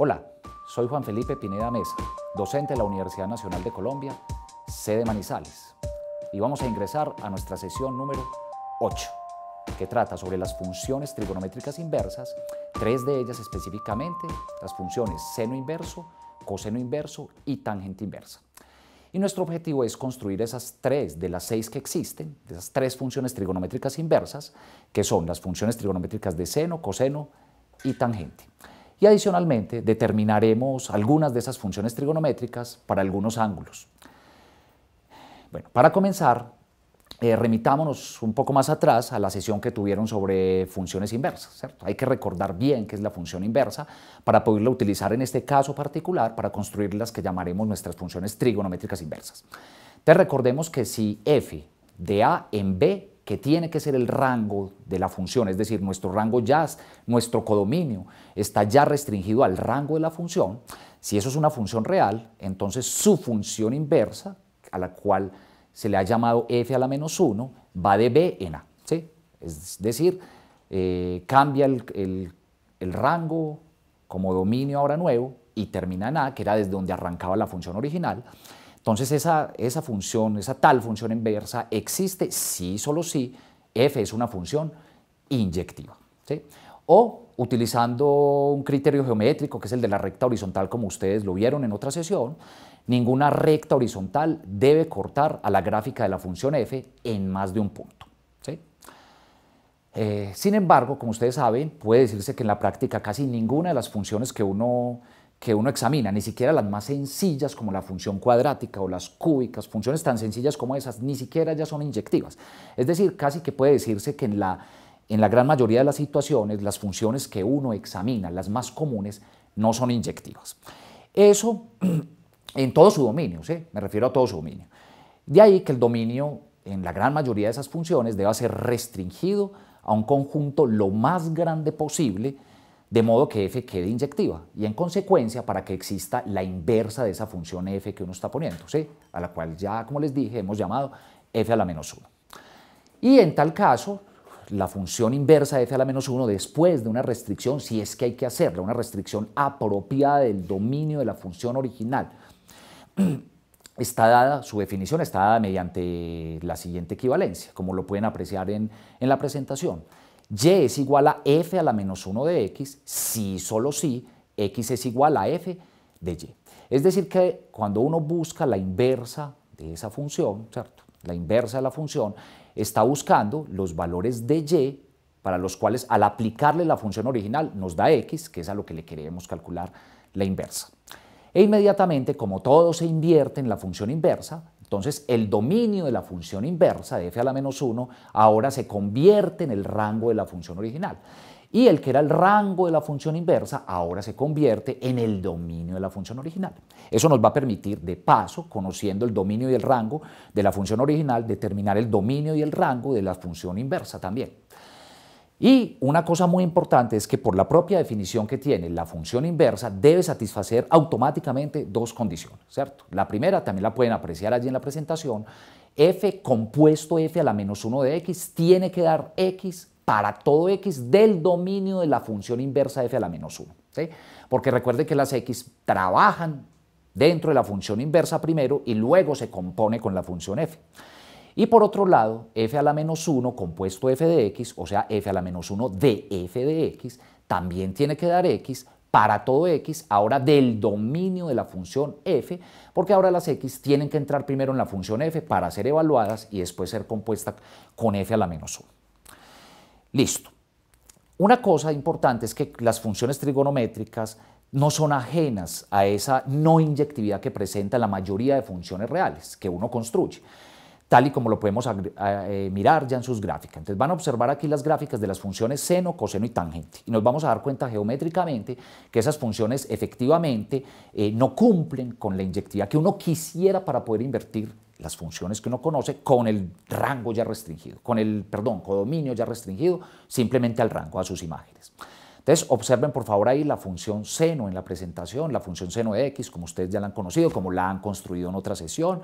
Hola, soy Juan Felipe Pineda Mesa, docente de la Universidad Nacional de Colombia, sede Manizales, y vamos a ingresar a nuestra sesión número 8, que trata sobre las funciones trigonométricas inversas, tres de ellas específicamente, las funciones seno inverso, coseno inverso y tangente inversa. Y nuestro objetivo es construir esas tres de las 6 que existen, de esas 3 funciones trigonométricas inversas, que son las funciones trigonométricas de seno, coseno y tangente. Y adicionalmente determinaremos algunas de esas funciones trigonométricas para algunos ángulos. Bueno, para comenzar, remitámonos un poco más atrás a la sesión que tuvieron sobre funciones inversas, ¿cierto? Hay que recordar bien qué es la función inversa para poderla utilizar en este caso particular para construir las que llamaremos nuestras funciones trigonométricas inversas. Entonces recordemos que si f de a en b, que tiene que ser el rango de la función, es decir, nuestro rango ya, nuestro codominio está ya restringido al rango de la función, si eso es una función real, entonces su función inversa, a la cual se le ha llamado f a la menos 1, va de b en a, ¿sí? Es decir, cambia el rango como dominio ahora nuevo y termina en a, que era desde donde arrancaba la función original. Entonces esa función, esa tal función inversa existe si y solo si f es una función inyectiva, ¿sí? O utilizando un criterio geométrico que es el de la recta horizontal, como ustedes lo vieron en otra sesión, ninguna recta horizontal debe cortar a la gráfica de la función f en más de un punto, ¿sí? Sin embargo, como ustedes saben, puede decirse que en la práctica casi ninguna de las funciones que uno examina, ni siquiera las más sencillas como la función cuadrática o las cúbicas, funciones tan sencillas como esas, ni siquiera ya son inyectivas. Es decir, casi que puede decirse que en la gran mayoría de las situaciones, las funciones que uno examina, las más comunes, no son inyectivas. Eso en todo su dominio, ¿sí? Me refiero a todo su dominio. De ahí que el dominio en la gran mayoría de esas funciones deba ser restringido a un conjunto lo más grande posible, de modo que f quede inyectiva y en consecuencia para que exista la inversa de esa función f que uno está poniendo, ¿sí? A la cual ya, como les dije, hemos llamado f a la menos 1. Y en tal caso, la función inversa de f a la menos 1 después de una restricción, si es que hay que hacerla, una restricción apropiada del dominio de la función original, está dada, su definición está dada mediante la siguiente equivalencia, como lo pueden apreciar en la presentación. Y es igual a f a la menos 1 de x si solo si x es igual a f de y. Es decir que cuando uno busca la inversa de esa función, ¿cierto? La inversa de la función está buscando los valores de y para los cuales al aplicarle la función original nos da x, que es a lo que le queremos calcular la inversa. E inmediatamente, como todo se invierte en la función inversa, entonces el dominio de la función inversa de f a la menos 1 ahora se convierte en el rango de la función original. Y el que era el rango de la función inversa ahora se convierte en el dominio de la función original. Eso nos va a permitir, de paso, conociendo el dominio y el rango de la función original, determinar el dominio y el rango de la función inversa también. Y una cosa muy importante es que por la propia definición que tiene la función inversa debe satisfacer automáticamente dos condiciones, ¿cierto? La primera también la pueden apreciar allí en la presentación, f compuesto f a la menos 1 de x tiene que dar x para todo x del dominio de la función inversa f a la menos 1, ¿sí? Porque recuerde que las x trabajan dentro de la función inversa primero y luego se compone con la función f. Y por otro lado, f a la menos 1 compuesto f de x, o sea, f a la menos 1 de f de x, también tiene que dar x para todo x, ahora del dominio de la función f, porque ahora las x tienen que entrar primero en la función f para ser evaluadas y después ser compuesta con f a la menos 1. Listo. Una cosa importante es que las funciones trigonométricas no son ajenas a esa no inyectividad que presenta la mayoría de funciones reales que uno construye, tal y como lo podemos mirar ya en sus gráficas. Entonces van a observar aquí las gráficas de las funciones seno, coseno y tangente y nos vamos a dar cuenta geométricamente que esas funciones efectivamente no cumplen con la inyectividad que uno quisiera para poder invertir las funciones que uno conoce con el rango ya restringido, con el codominio ya restringido simplemente al rango, a sus imágenes. Entonces observen por favor ahí la función seno en la presentación, la función seno de x, como ustedes ya la han conocido, como la han construido en otra sesión,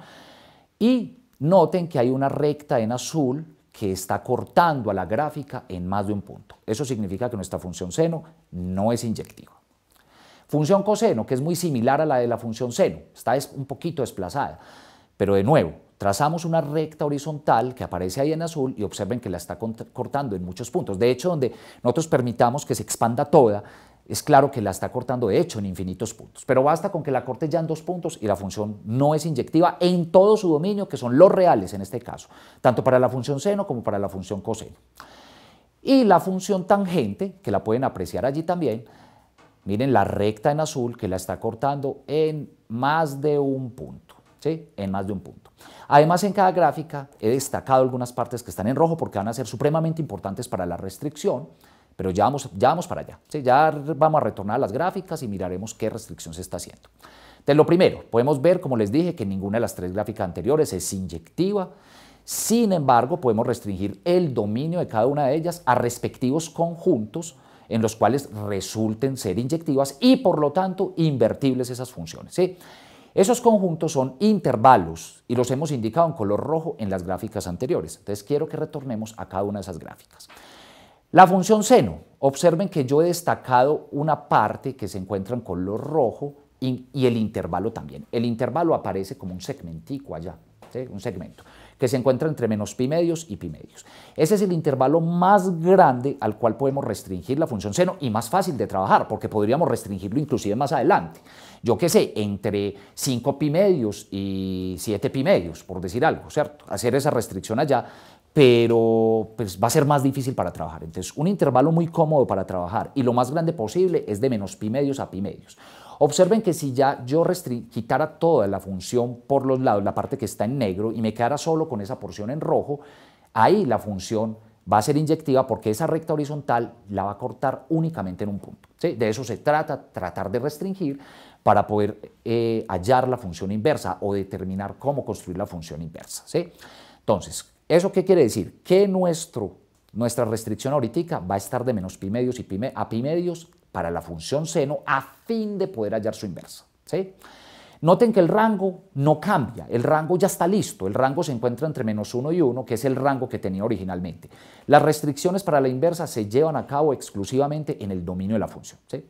y noten que hay una recta en azul que está cortando a la gráfica en más de un punto. Eso significa que nuestra función seno no es inyectiva. Función coseno, que es muy similar a la de la función seno, está un poquito desplazada, pero de nuevo, trazamos una recta horizontal que aparece ahí en azul y observen que la está cortando en muchos puntos. De hecho, donde nosotros permitamos que se expanda toda, es claro que la está cortando de hecho en infinitos puntos, pero basta con que la corte ya en 2 puntos y la función no es inyectiva en todo su dominio, que son los reales en este caso, tanto para la función seno como para la función coseno. Y la función tangente, que la pueden apreciar allí también, miren la recta en azul que la está cortando en más de un punto, ¿sí? En más de un punto. Además, en cada gráfica he destacado algunas partes que están en rojo porque van a ser supremamente importantes para la restricción, pero ya vamos para allá, ¿sí? Ya vamos a retornar a las gráficas y miraremos qué restricción se está haciendo. Entonces, lo primero, podemos ver, como les dije, que ninguna de las 3 gráficas anteriores es inyectiva. Sin embargo, podemos restringir el dominio de cada una de ellas a respectivos conjuntos en los cuales resulten ser inyectivas y, por lo tanto, invertibles esas funciones, ¿sí? Esos conjuntos son intervalos y los hemos indicado en color rojo en las gráficas anteriores. Entonces, quiero que retornemos a cada una de esas gráficas. La función seno, observen que yo he destacado una parte que se encuentra en color rojo y el intervalo también. El intervalo aparece como un segmentico allá, ¿sí? Un segmento que se encuentra entre menos pi medios y pi medios. Ese es el intervalo más grande al cual podemos restringir la función seno y más fácil de trabajar, porque podríamos restringirlo inclusive más adelante. Yo qué sé, entre 5 pi medios y 7 pi medios, por decir algo, ¿cierto? Hacer esa restricción allá, pero pues, va a ser más difícil para trabajar. Entonces, un intervalo muy cómodo para trabajar y lo más grande posible es de menos pi medios a pi medios. Observen que si ya yo quitara toda la función por los lados, la parte que está en negro, y me quedara solo con esa porción en rojo, ahí la función va a ser inyectiva porque esa recta horizontal la va a cortar únicamente en un punto, ¿sí? De eso se trata, tratar de restringir para poder hallar la función inversa o determinar cómo construir la función inversa, ¿sí? Entonces, ¿eso qué quiere decir? Que nuestra restricción ahorita va a estar de menos pi medios a pi medios para la función seno a fin de poder hallar su inversa, ¿sí? Noten que el rango no cambia, el rango ya está listo, el rango se encuentra entre menos 1 y 1, que es el rango que tenía originalmente. Las restricciones para la inversa se llevan a cabo exclusivamente en el dominio de la función, ¿sí?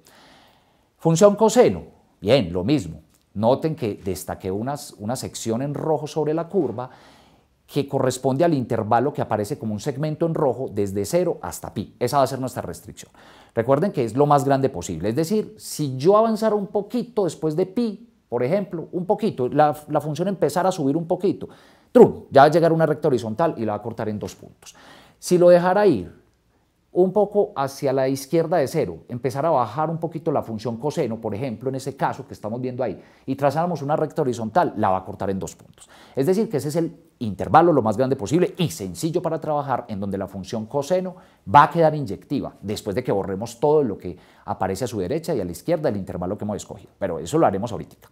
Función coseno, bien, lo mismo. Noten que destaqué una sección en rojo sobre la curva que corresponde al intervalo que aparece como un segmento en rojo desde 0 hasta pi. Esa va a ser nuestra restricción. Recuerden que es lo más grande posible, es decir, si yo avanzara un poquito después de pi, por ejemplo, un poquito, la función empezara a subir un poquito, ¡trum!, ya va a llegar a una recta horizontal y la va a cortar en 2 puntos. Si lo dejara ir un poco hacia la izquierda de 0, empezar a bajar un poquito la función coseno, por ejemplo, en ese caso que estamos viendo ahí, y trazáramos una recta horizontal, la va a cortar en 2 puntos. Es decir, que ese es el intervalo lo más grande posible y sencillo para trabajar, en donde la función coseno va a quedar inyectiva, después de que borremos todo lo que aparece a su derecha y a la izquierda del intervalo que hemos escogido, pero eso lo haremos ahorita.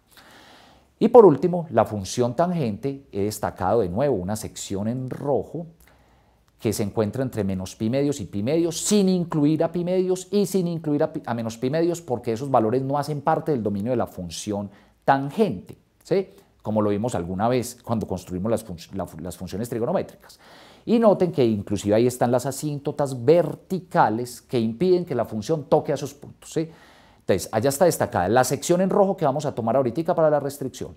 Y por último, la función tangente, he destacado de nuevo una sección en rojo, que se encuentra entre menos pi medios y pi medios, sin incluir a pi medios y sin incluir a menos pi medios, porque esos valores no hacen parte del dominio de la función tangente, ¿sí? Como lo vimos alguna vez cuando construimos las funciones trigonométricas. Y noten que inclusive ahí están las asíntotas verticales que impiden que la función toque a esos puntos, ¿sí? Entonces, allá está destacada la sección en rojo que vamos a tomar ahorita para la restricción,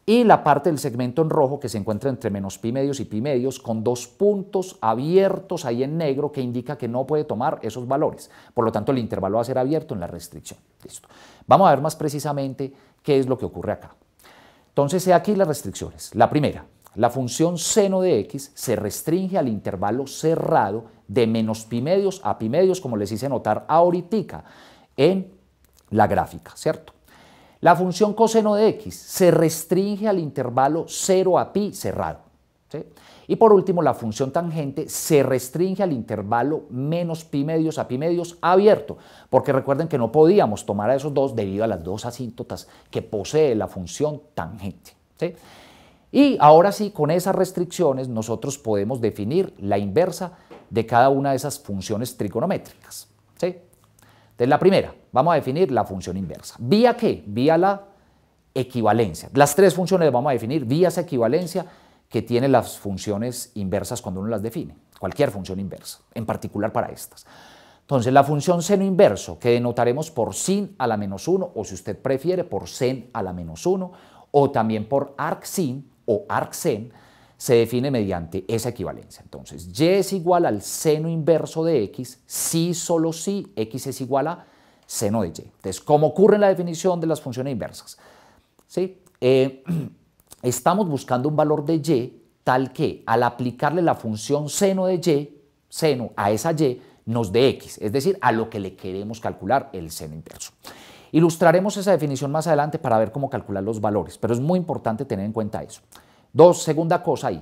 y la parte del segmento en rojo que se encuentra entre menos pi medios y pi medios con 2 puntos abiertos ahí en negro que indica que no puede tomar esos valores. Por lo tanto, el intervalo va a ser abierto en la restricción. Listo. Vamos a ver más precisamente qué es lo que ocurre acá. Entonces, he aquí las restricciones. La primera, la función seno de x se restringe al intervalo cerrado de menos pi medios a pi medios, como les hice notar ahorita en la gráfica, ¿cierto? La función coseno de x se restringe al intervalo 0 a pi cerrado, ¿sí? Y por último, la función tangente se restringe al intervalo menos pi medios a pi medios abierto, porque recuerden que no podíamos tomar a esos dos debido a las 2 asíntotas que posee la función tangente, ¿sí? Y ahora sí, con esas restricciones nosotros podemos definir la inversa de cada una de esas funciones trigonométricas, ¿sí? Entonces, la primera, vamos a definir la función inversa. ¿Vía qué? Vía la equivalencia. Las 3 funciones las vamos a definir vía esa equivalencia que tienen las funciones inversas cuando uno las define. Cualquier función inversa, en particular para estas. Entonces, la función seno inverso, que denotaremos por sin a la menos 1, o si usted prefiere, por sen a la menos 1, o también por arcsin o arcsen, se define mediante esa equivalencia. Entonces, y es igual al seno inverso de x, si solo si x es igual a seno de y. Entonces, como ocurre en la definición de las funciones inversas, ¿sí? Estamos buscando un valor de y tal que al aplicarle la función seno de y, seno a esa y, nos dé x, es decir, a lo que le queremos calcular el seno inverso. Ilustraremos esa definición más adelante para ver cómo calcular los valores, pero es muy importante tener en cuenta eso. Segunda cosa ahí,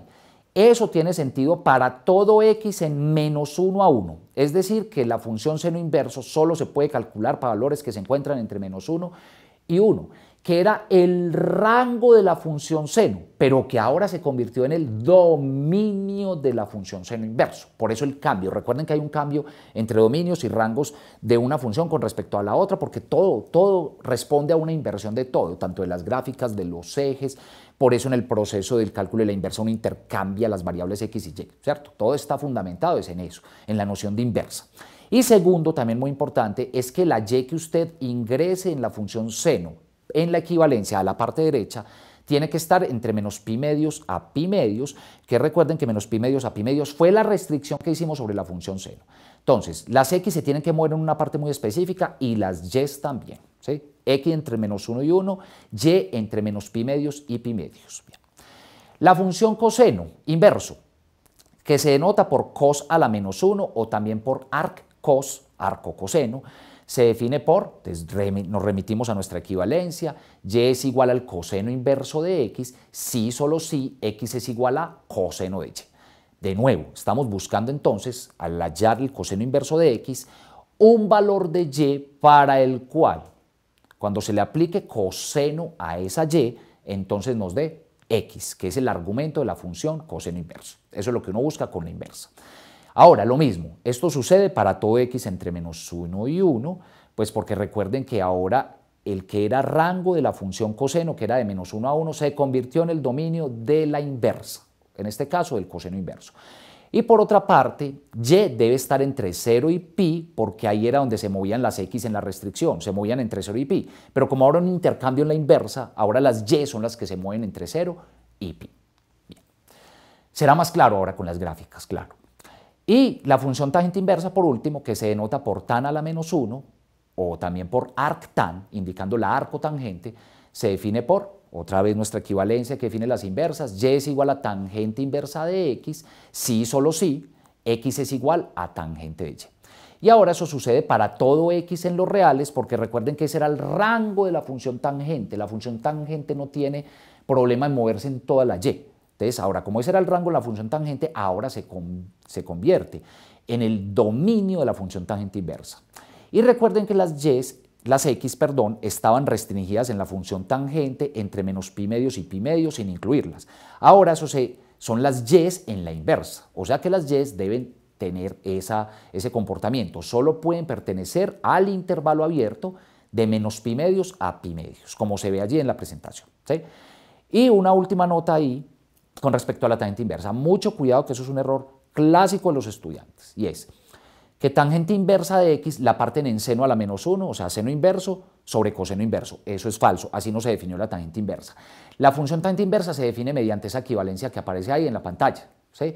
eso tiene sentido para todo x en menos 1 a 1, es decir, que la función seno inverso solo se puede calcular para valores que se encuentran entre menos 1 y 1, que era el rango de la función seno, pero que ahora se convirtió en el dominio de la función seno inverso. Por eso el cambio. Recuerden que hay un cambio entre dominios y rangos de una función con respecto a la otra, porque todo responde a una inversión de todo, tanto de las gráficas, de los ejes. Por eso en el proceso del cálculo de la inversa uno intercambia las variables x y y, ¿cierto? Todo está fundamentado en eso, en la noción de inversa. Y segundo, también muy importante, es que la y que usted ingrese en la función seno en la equivalencia a la parte derecha tiene que estar entre menos pi medios a pi medios, que recuerden que menos pi medios a pi medios fue la restricción que hicimos sobre la función seno. Entonces, las x se tienen que mover en una parte muy específica y las y también, ¿sí? X entre menos 1 y 1, y entre menos pi medios y pi medios. Bien. La función coseno inverso, que se denota por cos a la menos 1 o también por arc cos, arco coseno, se define por, nos remitimos a nuestra equivalencia, y es igual al coseno inverso de x, si solo si x es igual a coseno de y. De nuevo, estamos buscando entonces, al hallar el coseno inverso de x, un valor de y para el cual, cuando se le aplique coseno a esa y, entonces nos dé x, que es el argumento de la función coseno inverso. Eso es lo que uno busca con la inversa. Ahora, lo mismo, esto sucede para todo x entre menos 1 y 1, pues porque recuerden que ahora el que era rango de la función coseno, que era de menos 1 a 1, se convirtió en el dominio de la inversa, en este caso del coseno inverso. Y por otra parte, y debe estar entre 0 y pi, porque ahí era donde se movían las x en la restricción, se movían entre 0 y pi. Pero como ahora un intercambio en la inversa, ahora las y son las que se mueven entre 0 y pi. Bien. Será más claro ahora con las gráficas, claro. Y la función tangente inversa, por último, que se denota por tan a la menos 1, o también por arctan, indicando la arcotangente, se define por, otra vez nuestra equivalencia que define las inversas, y es igual a tangente inversa de x, si solo si, x es igual a tangente de y. Y ahora eso sucede para todo x en los reales, porque recuerden que ese era el rango de la función tangente. La función tangente no tiene problema en moverse en toda la y. Entonces, ahora, como ese era el rango de la función tangente, ahora se convierte en el dominio de la función tangente inversa. Y recuerden que las x, estaban restringidas en la función tangente entre menos pi medios y pi medios sin incluirlas. Ahora eso son las y en la inversa, o sea que las y deben tener ese comportamiento. Solo pueden pertenecer al intervalo abierto de menos pi medios a pi medios, como se ve allí en la presentación, ¿sí? Y una última nota ahí, con respecto a la tangente inversa, mucho cuidado que eso es un error clásico de los estudiantes, y es que tangente inversa de x la parten en seno a la menos 1, o sea, seno inverso sobre coseno inverso. Eso es falso, así no se definió la tangente inversa. La función tangente inversa se define mediante esa equivalencia que aparece ahí en la pantalla, ¿sí?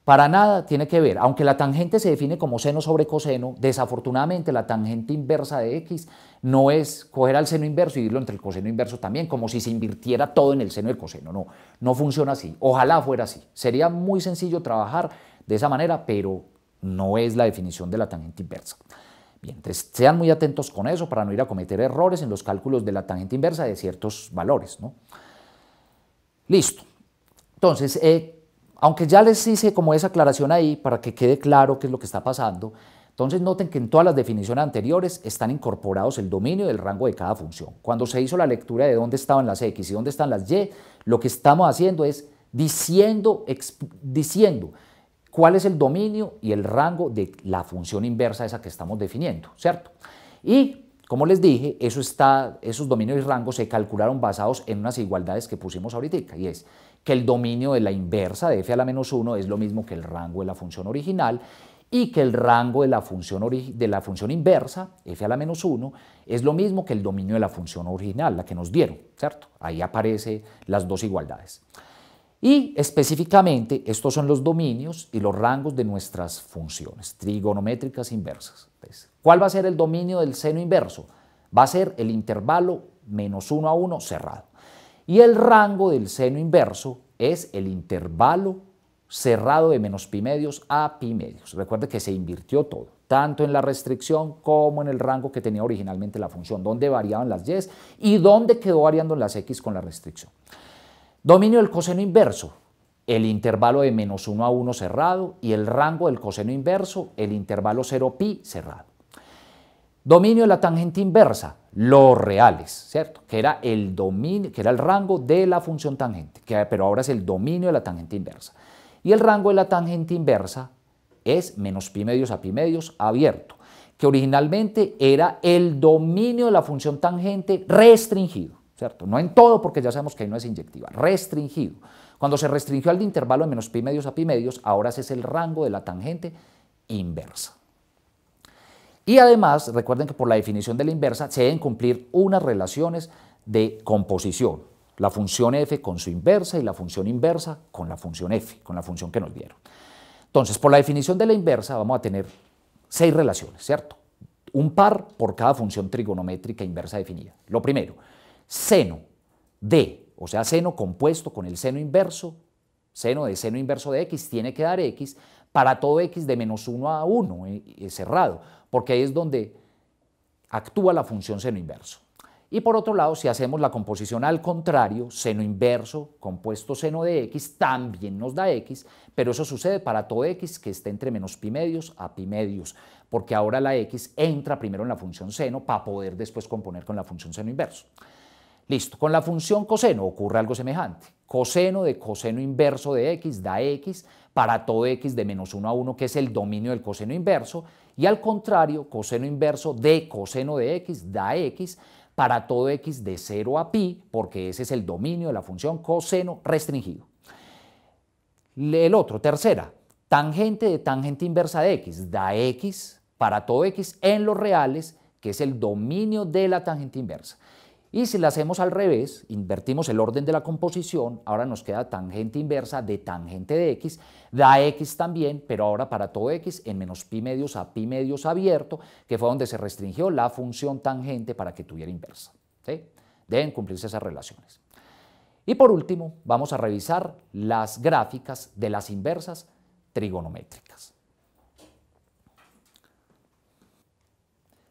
Para nada tiene que ver, aunque la tangente se define como seno sobre coseno, desafortunadamente la tangente inversa de x no es coger al seno inverso y dividirlo entre el coseno inverso también, como si se invirtiera todo en el seno del coseno. No funciona así. Ojalá fuera así. Sería muy sencillo trabajar de esa manera, pero no es la definición de la tangente inversa. Bien, entonces sean muy atentos con eso para no ir a cometer errores en los cálculos de la tangente inversa de ciertos valores, ¿no? Listo. Entonces, aunque ya les hice como esa aclaración ahí para que quede claro qué es lo que está pasando, entonces noten que en todas las definiciones anteriores están incorporados el dominio del rango de cada función. Cuando se hizo la lectura de dónde estaban las x y dónde están las y, lo que estamos haciendo es diciendo cuál es el dominio y el rango de la función inversa esa que estamos definiendo, ¿cierto? Y como les dije, esos dominios y rangos se calcularon basados en unas igualdades que pusimos ahorita, y es que el dominio de la inversa de f a la menos 1 es lo mismo que el rango de la función original, y que el rango de la función inversa, f a la menos 1, es lo mismo que el dominio de la función original, la que nos dieron, ¿cierto? Ahí aparecen las dos igualdades. Y específicamente, estos son los dominios y los rangos de nuestras funciones trigonométricas inversas. Entonces, ¿cuál va a ser el dominio del seno inverso? Va a ser el intervalo menos 1 a 1 cerrado. Y el rango del seno inverso es el intervalo cerrado de menos pi medios a pi medios. Recuerde que se invirtió todo, tanto en la restricción como en el rango que tenía originalmente la función, dónde variaban las y y dónde quedó variando las x con la restricción. Dominio del coseno inverso, el intervalo de menos 1 a 1 cerrado y el rango del coseno inverso, el intervalo 0 pi cerrado. Dominio de la tangente inversa, los reales, ¿cierto? Que era el dominio, que era el rango de la función tangente, pero ahora es el dominio de la tangente inversa. Y el rango de la tangente inversa es menos pi medios a pi medios abierto, que originalmente era el dominio de la función tangente restringido, ¿cierto? No en todo, porque ya sabemos que ahí no es inyectiva, restringido. Cuando se restringió al intervalo de menos pi medios a pi medios, ahora ese es el rango de la tangente inversa. Y además, recuerden que por la definición de la inversa se deben cumplir unas relaciones de composición, la función f con su inversa y la función inversa con la función f, con la función que nos dieron. Entonces, por la definición de la inversa vamos a tener 6 relaciones, ¿cierto? Un par por cada función trigonométrica inversa definida. Lo primero, seno de, o sea, seno compuesto con el seno inverso, seno inverso de x tiene que dar x para todo x de menos 1 a 1, cerrado, porque ahí es donde actúa la función seno inverso. Y por otro lado, si hacemos la composición al contrario, seno inverso compuesto seno de x, también nos da x, pero eso sucede para todo x que esté entre menos pi medios a pi medios, porque ahora la x entra primero en la función seno para poder después componer con la función seno inverso. Listo, con la función coseno ocurre algo semejante. Coseno de coseno inverso de x da x para todo x de menos 1 a 1, que es el dominio del coseno inverso, y al contrario, coseno inverso de coseno de x da x para todo x de 0 a pi, porque ese es el dominio de la función coseno restringido. El otro, tercera, tangente de tangente inversa de x da x para todo x en los reales, que es el dominio de la tangente inversa. Y si la hacemos al revés, invertimos el orden de la composición, ahora nos queda tangente inversa de tangente de x, da x también, pero ahora para todo x en menos pi medios a pi medios abierto, que fue donde se restringió la función tangente para que tuviera inversa. ¿Sí? Deben cumplirse esas relaciones. Y por último, vamos a revisar las gráficas de las inversas trigonométricas.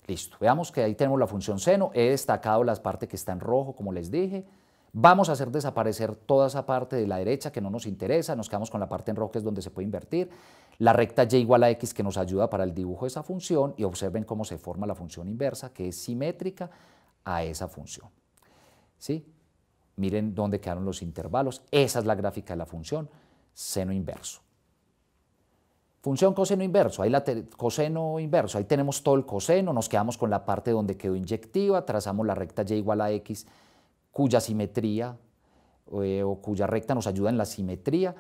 Listo, veamos que ahí tenemos la función seno, he destacado la parte que está en rojo, como les dije. Vamos a hacer desaparecer toda esa parte de la derecha que no nos interesa, nos quedamos con la parte en rojo que es donde se puede invertir. La recta y igual a x que nos ayuda para el dibujo de esa función y observen cómo se forma la función inversa que es simétrica a esa función. ¿Sí? Miren dónde quedaron los intervalos, esa es la gráfica de la función seno inverso. Función coseno inverso, coseno inverso, ahí tenemos todo el coseno, nos quedamos con la parte donde quedó inyectiva, trazamos la recta y igual a x, cuya simetría o cuya recta nos ayuda en la simetría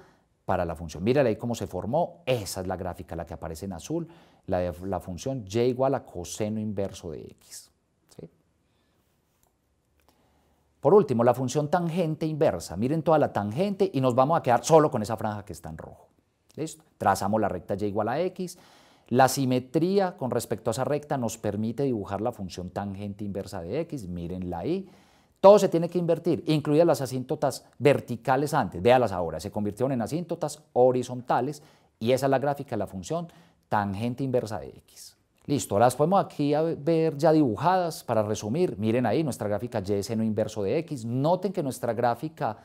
para la función. Mírale ahí cómo se formó, esa es la gráfica, la que aparece en azul, la de la función y igual a coseno inverso de x. ¿Sí? Por último, la función tangente inversa, miren toda la tangente y nos vamos a quedar solo con esa franja que está en rojo. ¿Listo? Trazamos la recta y igual a x. La simetría con respecto a esa recta nos permite dibujar la función tangente inversa de x. Mírenla ahí. Todo se tiene que invertir, incluidas las asíntotas verticales antes. Véalas ahora, se convirtieron en asíntotas horizontales y esa es la gráfica de la función tangente inversa de x. Listo, las podemos aquí ver ya dibujadas para resumir. Miren ahí nuestra gráfica y seno inverso de x. Noten que nuestra gráfica,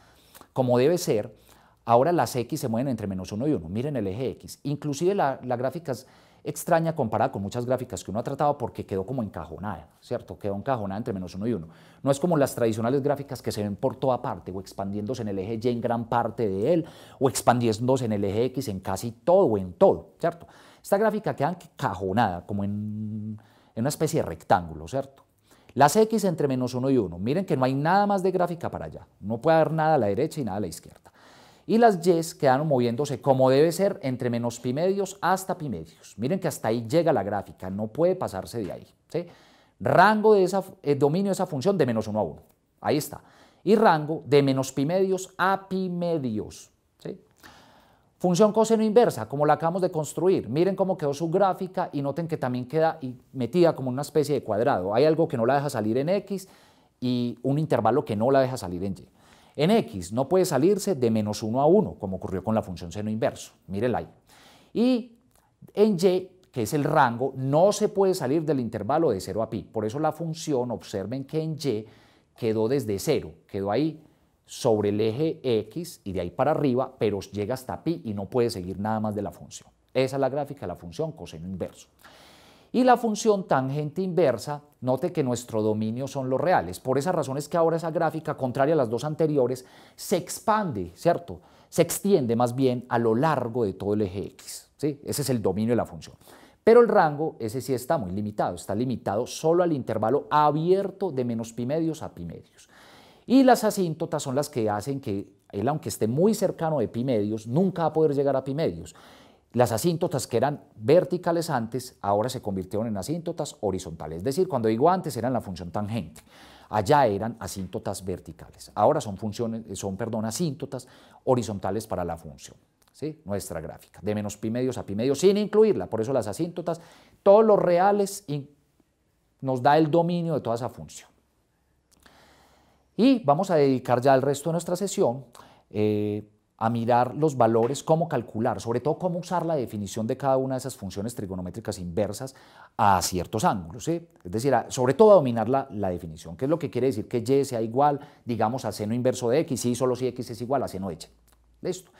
como debe ser, ahora las x se mueven entre menos 1 y 1, miren el eje x, inclusive la gráfica es extraña comparada con muchas gráficas que uno ha tratado porque quedó como encajonada, ¿cierto? Quedó encajonada entre menos 1 y 1. No es como las tradicionales gráficas que se ven por toda parte, o expandiéndose en el eje y en gran parte de él, o expandiéndose en el eje x en casi todo o en todo, ¿cierto? Esta gráfica queda encajonada como en una especie de rectángulo, ¿cierto? Las x entre menos 1 y 1, miren que no hay nada más de gráfica para allá, no puede haber nada a la derecha y nada a la izquierda. y las y quedan moviéndose como debe ser entre menos pi medios hasta pi medios. Miren que hasta ahí llega la gráfica, no puede pasarse de ahí, ¿sí? Rango de dominio de esa función de menos 1 a 1, ahí está. Y rango de menos pi medios a pi medios, ¿sí? Función coseno inversa, como la acabamos de construir. Miren cómo quedó su gráfica y noten que también queda metida como una especie de cuadrado. Hay algo que no la deja salir en X y un intervalo que no la deja salir en Y. En X no puede salirse de menos 1 a 1, como ocurrió con la función seno inverso. Mírenla ahí. Y en Y, que es el rango, no se puede salir del intervalo de 0 a pi. Por eso la función, observen que en Y quedó desde 0, quedó ahí sobre el eje X y de ahí para arriba, pero llega hasta pi y no puede seguir nada más de la función. Esa es la gráfica de la función coseno inverso. Y la función tangente inversa, note que nuestro dominio son los reales. Por esa razón es que ahora esa gráfica, contraria a las dos anteriores, se expande, ¿cierto? Se extiende más bien a lo largo de todo el eje X, ¿sí? Ese es el dominio de la función. Pero el rango, ese sí está muy limitado, está limitado solo al intervalo abierto de menos pi medios a pi medios. Y las asíntotas son las que hacen que él, aunque esté muy cercano de pi medios, nunca va a poder llegar a pi medios. Las asíntotas que eran verticales antes, ahora se convirtieron en asíntotas horizontales. Es decir, cuando digo antes eran la función tangente, allá eran asíntotas verticales. Ahora son asíntotas horizontales para la función, ¿sí? Nuestra gráfica, de menos pi medios a pi medios, sin incluirla. Por eso las asíntotas, todos los reales, nos da el dominio de toda esa función. Y vamos a dedicar ya el resto de nuestra sesión a mirar los valores, cómo calcular, sobre todo cómo usar la definición de cada una de esas funciones trigonométricas inversas a ciertos ángulos, ¿sí? Es decir, sobre todo a dominar la definición, que es lo que quiere decir que y sea igual, digamos, a seno inverso de x, y solo si x es igual a seno de y. Listo.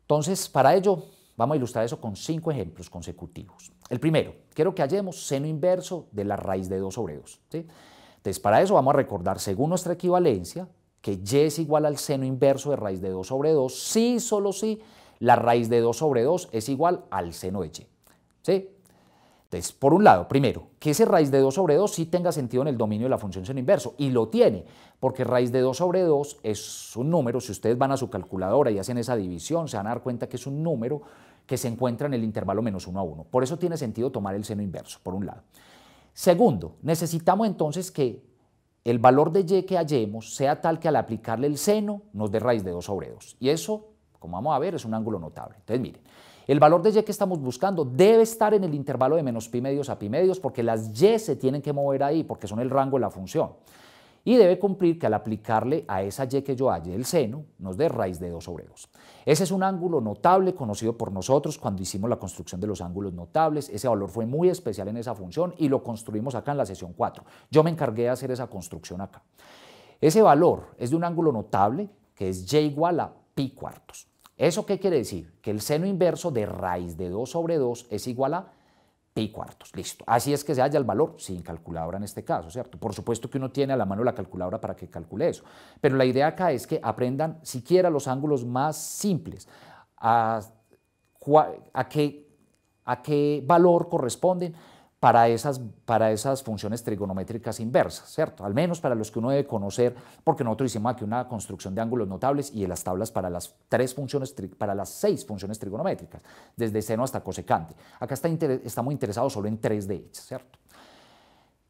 Entonces, para ello, vamos a ilustrar eso con 5 ejemplos consecutivos. El primero, quiero que hallemos seno inverso de la raíz de 2 sobre 2, ¿sí? Entonces, para eso vamos a recordar, según nuestra equivalencia, que y es igual al seno inverso de raíz de 2 sobre 2, si, solo si, la raíz de 2 sobre 2 es igual al seno de y, ¿sí? Entonces, por un lado, primero, que ese raíz de 2 sobre 2 sí tenga sentido en el dominio de la función seno inverso, y lo tiene, porque raíz de 2 sobre 2 es un número, si ustedes van a su calculadora y hacen esa división, se van a dar cuenta que es un número que se encuentra en el intervalo menos 1 a 1. Por eso tiene sentido tomar el seno inverso, por un lado. Segundo, necesitamos entonces que el valor de y que hallemos sea tal que al aplicarle el seno nos dé raíz de 2 sobre 2. Y eso, como vamos a ver, es un ángulo notable. Entonces, miren, el valor de y que estamos buscando debe estar en el intervalo de menos pi medios a pi medios porque las y se tienen que mover ahí porque son el rango de la función. Y debe cumplir que al aplicarle a esa y que yo halle el seno nos dé raíz de 2 sobre 2. Ese es un ángulo notable conocido por nosotros cuando hicimos la construcción de los ángulos notables. Ese valor fue muy especial en esa función y lo construimos acá en la sesión 4. Yo me encargué de hacer esa construcción acá. Ese valor es de un ángulo notable que es y igual a pi cuartos. ¿Eso qué quiere decir? Que el seno inverso de raíz de 2 sobre 2 es igual a pi cuartos. Listo. Así es que se halla el valor sin calculadora en este caso, ¿cierto? Por supuesto que uno tiene a la mano la calculadora para que calcule eso, pero la idea acá es que aprendan siquiera los ángulos más simples, a qué valor corresponden para esas funciones trigonométricas inversas, ¿cierto? Al menos para los que uno debe conocer, porque nosotros hicimos aquí una construcción de ángulos notables y en las tablas para las 6 funciones trigonométricas, desde seno hasta cosecante. Acá estamos interesados solo en 3 de ellas, ¿cierto?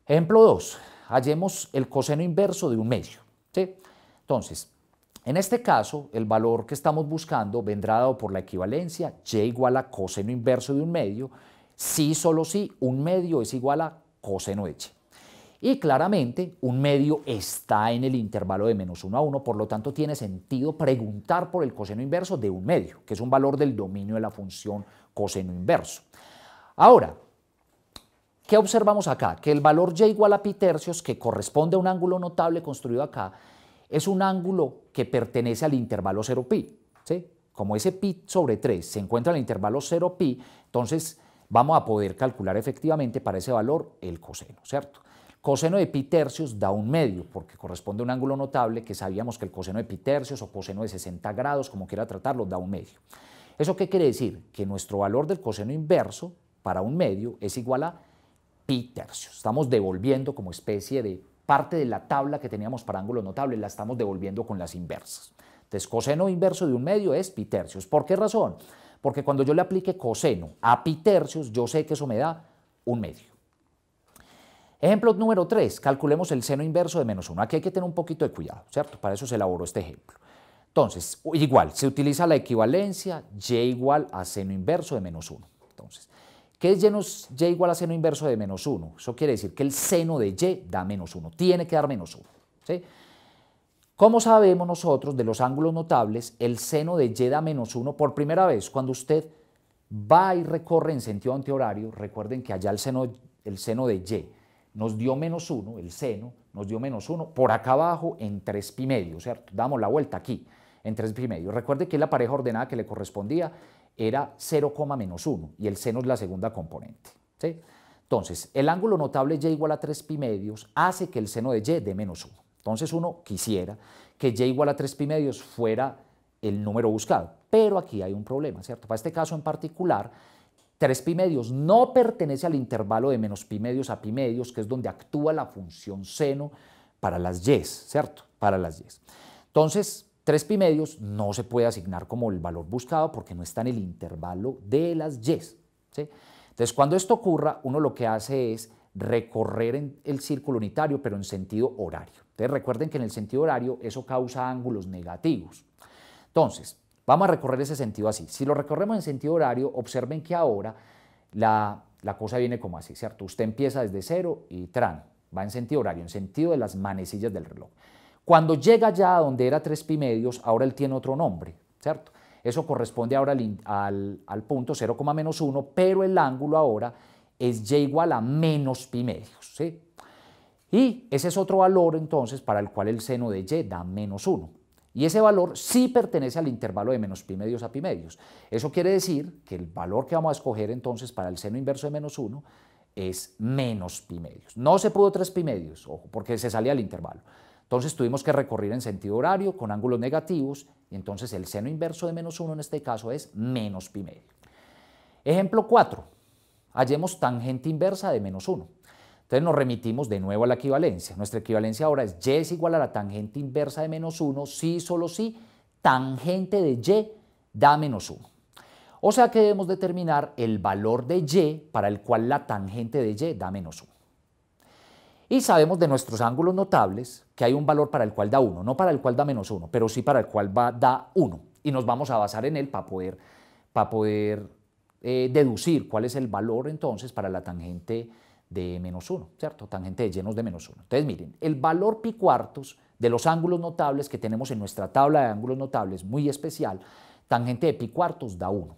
Ejemplo 2, hallemos el coseno inverso de un medio, ¿sí? Entonces, en este caso, el valor que estamos buscando vendrá dado por la equivalencia y igual a coseno inverso de un medio, si, solo si, un medio es igual a coseno de y. Y claramente, un medio está en el intervalo de menos 1 a 1, por lo tanto tiene sentido preguntar por el coseno inverso de un medio, que es un valor del dominio de la función coseno inverso. Ahora, ¿qué observamos acá? Que el valor y igual a pi tercios, que corresponde a un ángulo notable construido acá, es un ángulo que pertenece al intervalo 0 pi, ¿sí? Como ese pi sobre 3 se encuentra en el intervalo 0 pi, entonces vamos a poder calcular efectivamente para ese valor el coseno, ¿cierto? Coseno de pi tercios da un medio, porque corresponde a un ángulo notable que sabíamos que el coseno de pi tercios o coseno de 60 grados, como quiera tratarlo, da un medio. ¿Eso qué quiere decir? Que nuestro valor del coseno inverso para un medio es igual a pi tercios. Estamos devolviendo como especie de parte de la tabla que teníamos para ángulos notables la estamos devolviendo con las inversas. Entonces, coseno inverso de un medio es pi tercios. ¿Por qué razón? Porque cuando yo le aplique coseno a pi tercios, yo sé que eso me da un medio. Ejemplo número 3, calculemos el seno inverso de menos 1. Aquí hay que tener un poquito de cuidado, ¿cierto? Para eso se elaboró este ejemplo. Entonces, igual, se utiliza la equivalencia y igual a seno inverso de menos 1. Entonces, ¿qué es y igual a seno inverso de menos 1? Eso quiere decir que el seno de y da menos 1, tiene que dar menos 1. ¿Sí? ¿Cómo sabemos nosotros de los ángulos notables el seno de y da menos 1 por primera vez? Cuando usted va y recorre en sentido antihorario, recuerden que allá el seno de y nos dio menos 1, el seno nos dio menos 1, por acá abajo en 3 pi medio, ¿cierto? Damos la vuelta aquí, en 3 pi medio. Recuerde que la pareja ordenada que le correspondía era 0, menos 1, y el seno es la segunda componente, ¿sí? Entonces, el ángulo notable y igual a 3 pi medios hace que el seno de y dé menos 1. Entonces uno quisiera que y igual a 3 pi medios fuera el número buscado, pero aquí hay un problema, ¿cierto? Para este caso en particular, 3 pi medios no pertenece al intervalo de menos pi medios a pi medios, que es donde actúa la función seno para las y, ¿cierto? Para las y. Entonces, 3 pi medios no se puede asignar como el valor buscado porque no está en el intervalo de las y, ¿sí? Entonces, cuando esto ocurra, uno lo que hace es recorrer en el círculo unitario, pero en sentido horario. Entonces, recuerden que en el sentido horario eso causa ángulos negativos. Entonces, vamos a recorrer ese sentido así. Si lo recorremos en sentido horario, observen que ahora la cosa viene como así, ¿cierto? Usted empieza desde 0 y tran, va en sentido horario, en sentido de las manecillas del reloj. Cuando llega ya a donde era 3 pi medios, ahora él tiene otro nombre, ¿cierto? Eso corresponde ahora al punto 0, menos 1, pero el ángulo ahora es y igual a menos pi medios, ¿sí? Y ese es otro valor entonces para el cual el seno de y da menos 1. Y ese valor sí pertenece al intervalo de menos pi medios a pi medios. Eso quiere decir que el valor que vamos a escoger entonces para el seno inverso de menos 1 es menos pi medios. No se pudo 3 pi medios, ojo, porque se salía del intervalo. Entonces tuvimos que recorrer en sentido horario con ángulos negativos y entonces el seno inverso de menos 1 en este caso es menos pi medio. Ejemplo 4. Hallemos tangente inversa de menos 1. Entonces nos remitimos de nuevo a la equivalencia. Nuestra equivalencia ahora es y es igual a la tangente inversa de menos 1 si, solo si, tangente de y da menos 1. O sea que debemos determinar el valor de y para el cual la tangente de y da menos 1. Y sabemos de nuestros ángulos notables que hay un valor para el cual da 1, no para el cual da menos 1, pero sí para el cual da 1. Y nos vamos a basar en él para poder deducir cuál es el valor entonces para la tangente de menos 1, ¿cierto? Tangente de llenos de menos 1. Entonces miren, el valor pi cuartos de los ángulos notables que tenemos en nuestra tabla de ángulos notables muy especial, tangente de pi cuartos da 1.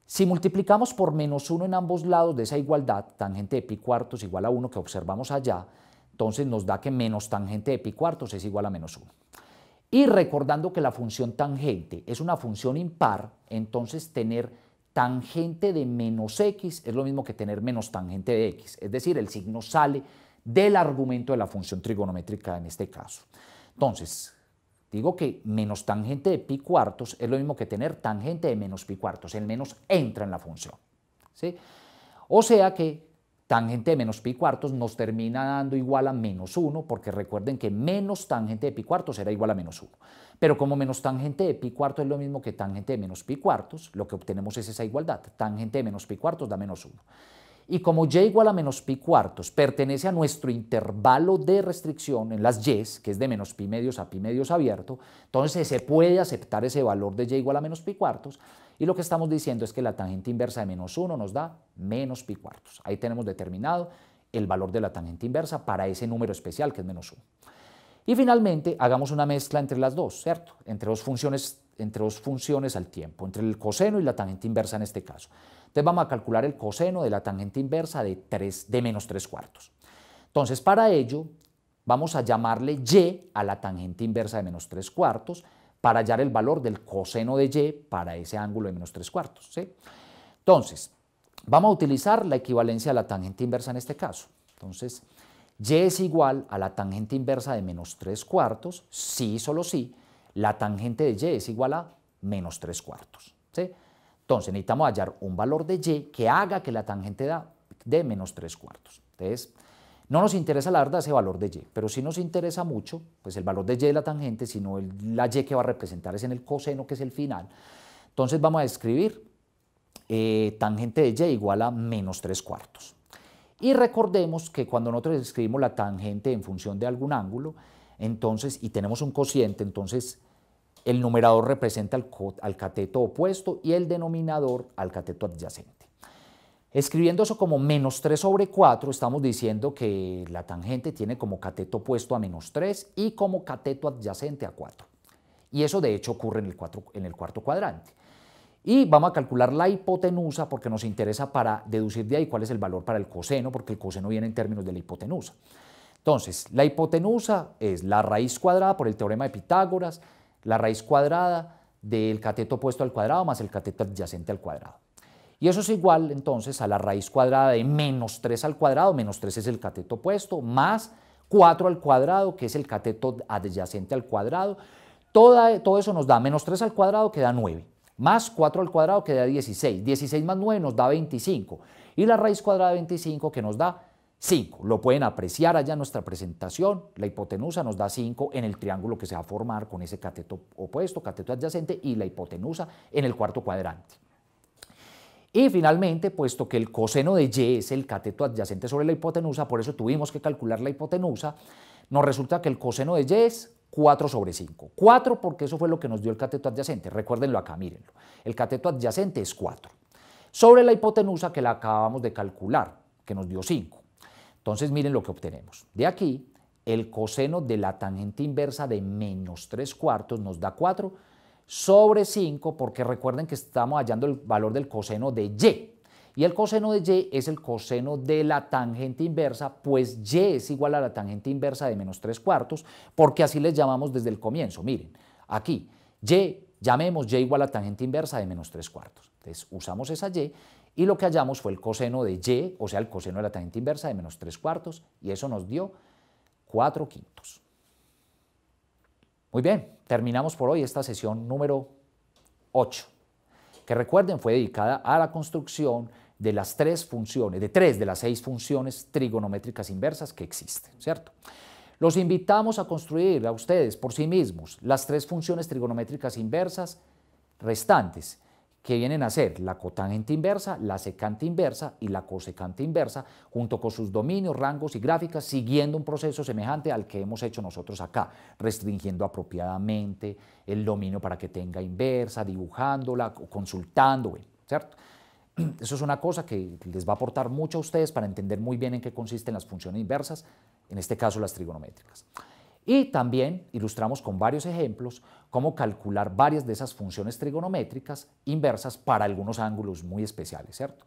Si multiplicamos por menos 1 en ambos lados de esa igualdad, tangente de pi cuartos igual a 1 que observamos allá, entonces nos da que menos tangente de pi cuartos es igual a menos 1. Y recordando que la función tangente es una función impar, entonces tener tangente de menos x es lo mismo que tener menos tangente de x, es decir, el signo sale del argumento de la función trigonométrica en este caso. Entonces, digo que menos tangente de pi cuartos es lo mismo que tener tangente de menos pi cuartos, el menos entra en la función, ¿sí? O sea que tangente de menos pi cuartos nos termina dando igual a menos 1, porque recuerden que menos tangente de pi cuartos era igual a menos 1. Pero como menos tangente de pi cuartos es lo mismo que tangente de menos pi cuartos, lo que obtenemos es esa igualdad. Tangente de menos pi cuartos da menos 1. Y como y igual a menos pi cuartos pertenece a nuestro intervalo de restricción en las y, que es de menos pi medios a pi medios abierto, entonces se puede aceptar ese valor de y igual a menos pi cuartos, y lo que estamos diciendo es que la tangente inversa de menos 1 nos da menos pi cuartos. Ahí tenemos determinado el valor de la tangente inversa para ese número especial que es menos 1. Y finalmente hagamos una mezcla entre las dos, ¿cierto? Entre dos funciones al tiempo, entre el coseno y la tangente inversa en este caso. Entonces vamos a calcular el coseno de la tangente inversa de menos 3 cuartos. Entonces para ello vamos a llamarle y a la tangente inversa de menos 3 cuartos para hallar el valor del coseno de y para ese ángulo de menos 3 cuartos, ¿sí? Entonces vamos a utilizar la equivalencia a la tangente inversa en este caso. Entonces y es igual a la tangente inversa de menos 3 cuartos, si, solo si, la tangente de y es igual a menos 3 cuartos, ¿sí? Entonces necesitamos hallar un valor de y que haga que la tangente de menos 3 cuartos. Entonces No nos interesa la verdad ese valor de y, pero sí nos interesa mucho pues el valor de y de la tangente, sino la y que va a representar es en el coseno, que es el final. Entonces vamos a escribir tangente de y igual a menos 3/4. Y recordemos que cuando nosotros escribimos la tangente en función de algún ángulo, entonces, y tenemos un cociente, entonces el numerador representa al cateto opuesto y el denominador al cateto adyacente. Escribiendo eso como menos 3/4, estamos diciendo que la tangente tiene como cateto opuesto a menos 3 y como cateto adyacente a 4. Y eso de hecho ocurre en el cuarto cuadrante. Y vamos a calcular la hipotenusa porque nos interesa para deducir de ahí cuál es el valor para el coseno, porque el coseno viene en términos de la hipotenusa. Entonces, la hipotenusa es la raíz cuadrada por el teorema de Pitágoras, la raíz cuadrada del cateto opuesto al cuadrado más el cateto adyacente al cuadrado. Y eso es igual entonces a la raíz cuadrada de menos 3 al cuadrado, menos 3 es el cateto opuesto, más 4 al cuadrado, que es el cateto adyacente al cuadrado. Todo eso nos da menos 3 al cuadrado, que da 9, más 4 al cuadrado, que da 16. 16 más 9 nos da 25. Y la raíz cuadrada de 25, que nos da 5. Lo pueden apreciar allá en nuestra presentación. La hipotenusa nos da 5 en el triángulo que se va a formar con ese cateto opuesto, cateto adyacente, y la hipotenusa en el cuarto cuadrante. Y finalmente, puesto que el coseno de y es el cateto adyacente sobre la hipotenusa, por eso tuvimos que calcular la hipotenusa, nos resulta que el coseno de y es 4/5. 4 porque eso fue lo que nos dio el cateto adyacente. Recuérdenlo acá, mírenlo. El cateto adyacente es 4. Sobre la hipotenusa que la acabamos de calcular, que nos dio 5. Entonces miren lo que obtenemos. De aquí, el coseno de la tangente inversa de menos 3/4 nos da 4/5, porque recuerden que estamos hallando el valor del coseno de y. Y el coseno de y es el coseno de la tangente inversa, pues y es igual a la tangente inversa de menos 3/4, porque así les llamamos desde el comienzo. Miren, aquí, llamemos y igual a tangente inversa de menos 3/4. Entonces usamos esa y lo que hallamos fue el coseno de y, o sea, el coseno de la tangente inversa de menos 3/4, y eso nos dio 4/5. Muy bien, terminamos por hoy esta sesión número 8, que recuerden fue dedicada a la construcción de las 3 funciones, de 3 de las 6 funciones trigonométricas inversas que existen, ¿cierto? Los invitamos a construir a ustedes por sí mismos las 3 funciones trigonométricas inversas restantes, que vienen a ser la cotangente inversa, la secante inversa y la cosecante inversa, junto con sus dominios, rangos y gráficas, siguiendo un proceso semejante al que hemos hecho nosotros acá, restringiendo apropiadamente el dominio para que tenga inversa, dibujándola, consultando, ¿cierto? Eso es una cosa que les va a aportar mucho a ustedes para entender muy bien en qué consisten las funciones inversas, en este caso las trigonométricas. Y también ilustramos con varios ejemplos cómo calcular varias de esas funciones trigonométricas inversas para algunos ángulos muy especiales, ¿cierto?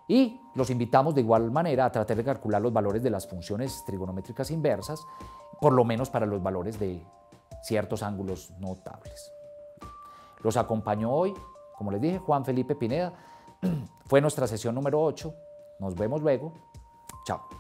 Y los invitamos de igual manera a tratar de calcular los valores de las funciones trigonométricas inversas, por lo menos para los valores de ciertos ángulos notables. Los acompañó hoy, como les dije, Juan Felipe Pineda. Fue nuestra sesión número 8. Nos vemos luego. Chao.